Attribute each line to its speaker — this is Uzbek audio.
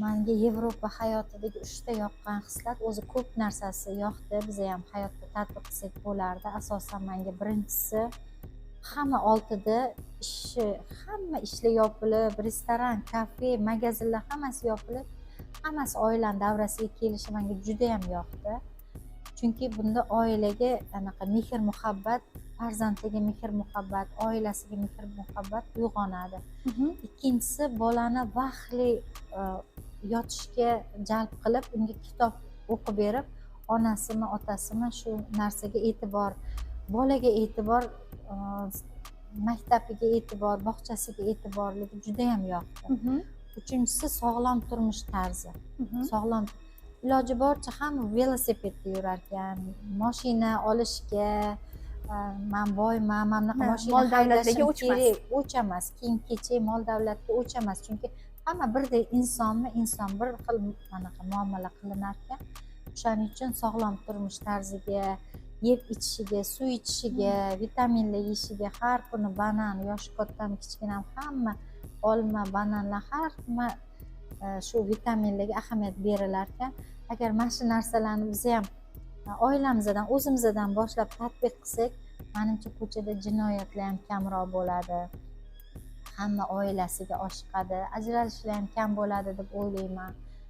Speaker 1: menga Yevropa hayotidagi 3 ta yoqqan xislat, o'zi ko'p narsasi yoqdi. Biza ham hayotda tatbiq qilsak bo'lardi. Asosan menga birinchisi, hamma 6da hamma ishlar yopilib, restoran, kafe, magazinlar hammasi yopilib, hammasi oilani davrasiga kelishi menga juda ham yoqdi. Chunki bunda oilaga anaqa mehr muhabbat, farzandiga mehr muhabbat, oilasiga mehr muhabbat uyg'onadi. Ikkinchisi, bolani vaqtli yotishga jalb qilib, unga kitob o'qib berib, onasimi, otasimi shu narsaga e'tibor, bolaga e'tibor, maktabiga e'tibor, bog'chasiga e'tiborligi juda ham yoqdi. Uchinchisi, sog'lom turmush tarzi. Sog'lom, iloji boricha hamma velosipedda yurar ekan, mashina olishga, men boyman, mana bunaqa mashina haydashim kerak, o'chamas, kiyim kechak, mol davlatga o'chamas. Chunki hamma birdek insonmi, inson bir xil anaqa muomala qilinar ekan. O'shaning uchun sog'lom turmush tarziga, yeb ichishiga, suv ichishiga, vitaminli yeyishiga, har kuni banan, yoshi kattami kichkinami hamma olma, bananlar har nima shu vitaminlarga ahamiyat berilar ekan. Agar mana shu narsalarni biz ham oilamizdan, o'zimizdan boshlab tatbiq qilsak, menimcha ko'chada jinoyatlar ham kamroq bo'ladi. Hamma oilasiga oshiqadi, ajralishlar ham kam bo'ladi deb o'ylayman.